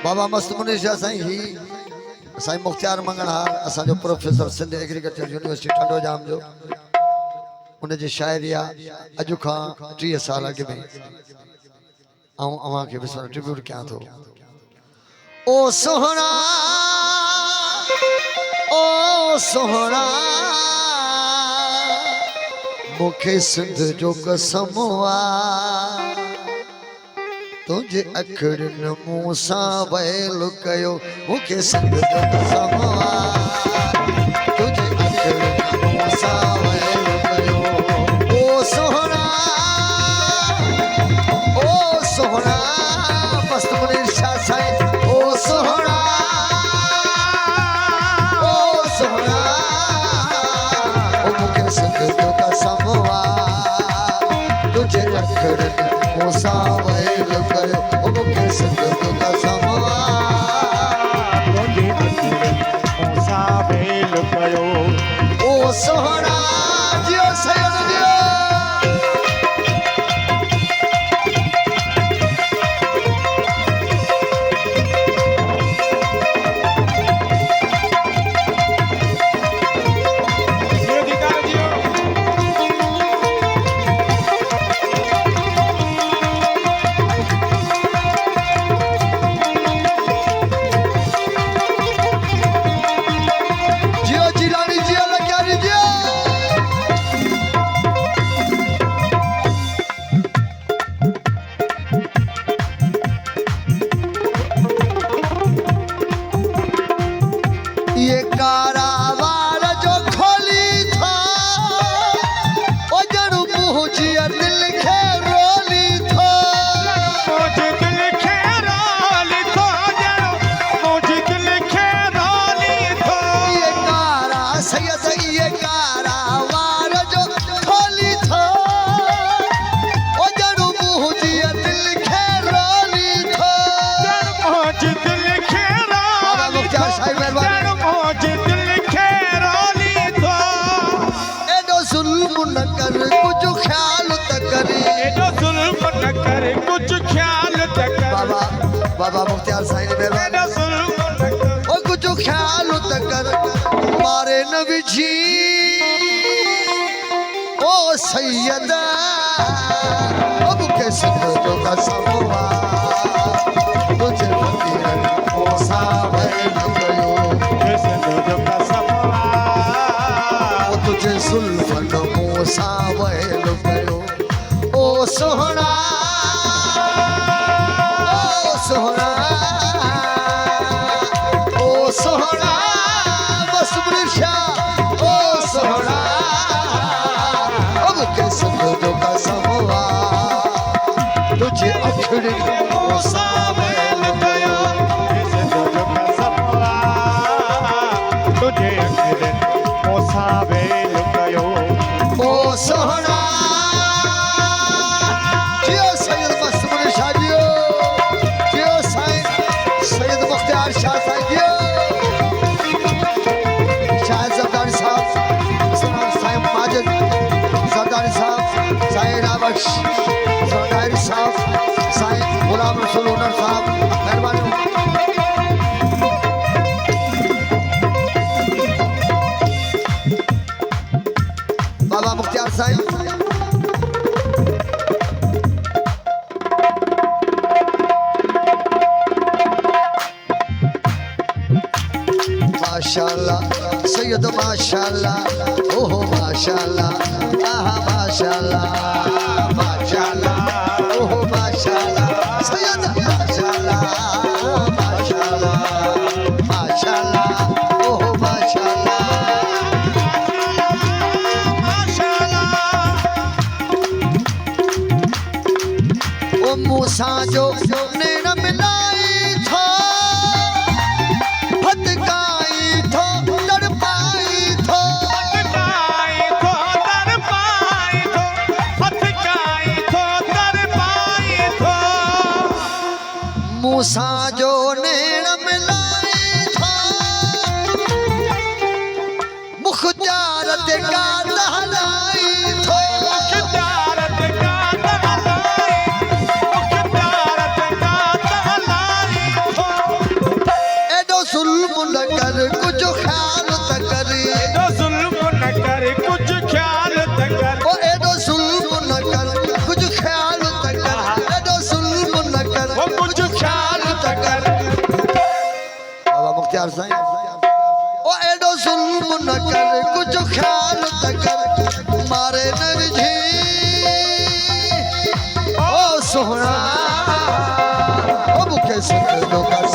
बाबा मस्त मुनीश साईं ही साईं मुख्तियार मंगणहार असो professor Sindh agriculture university ठंडो जाम जो उन जी शायरी अज का 30 साल अग में अवां के विस्मरण ट्रिब्यूट क्या थो। ओ सोहना मुखे सिंध जो कसम तुझे अखड़न मूसा वैल कयो मुखे सिंध जो कसम तुझे अखड़न मूसा वैल कयो। ओ सोहना मस्त मुनीर शाह साईं ओ सोहना ओ मुखे सिंध जो कसम तुझे अखड़न मूसा वैल कयो ओ मुखे सिंध जो कसम तुझे अखड़न मूसा वैल कयो। ओ सोहना जियो सैयद जियो। ये कारावार जो खोली था ओ जड़ू मुझे दिल के रोली था मुझे दिल के रोली था मुझे दिल के रोली था। ये कारा सैयद ये कारावार जो खोली था ओ जड़ू मुझे दिल के रोली था। मुझे दिल के बाबा मुख्तियार साहिब मेहरबानी न कर कुछ ख्याल तक करे कुछ ख्याल तक बाबा बाबा मुख्तियार साईं मेहरबानी ओ कुछ ख्याल तक कर मारे नबी जी ओ सैयद अब के सिंध जो कसम तुझे फकीरन मूसा वैल कयो सिंध जो कसम तुझे सुल्फन मूसा वैल कयो। ओ सोहना बस वृषा ओ सोहना अब के सिंध जो कसम तुझे अखड़न मूसा वैल कयो सिंध जो कसम तुझे अखड़न मूसा वैल कयो। ओ सोहना जियो सैयद मस्त मुनीर शाह जियो जियो साईं सैयद मुख्तियार शाह साईं जियो शायद सरदारी साहब साईं माजिद सरदारी साहब साईं राबक्श सरदारी साहब साईं गुलाम रसूल हुनर साहब मेहरबानी। बाबा मुख्तियार साईं माशाल्लाह सैयद माशाल्लाह ओहो माशाल्लाह आहा माशाल्लाह माशाल्लाह ओहो माशाल्लाह सैयद माशाल्लाह माशाल्लाह माशाल्लाह ओहो माशाल्लाह मूसा जो नैन मिलाई थो फतकाई थो तड़पाई थो मूसा जो नैन मिलाई थो मुख्तियार ते का दहलाई थो सोहना ओ मुखे सुन दो कर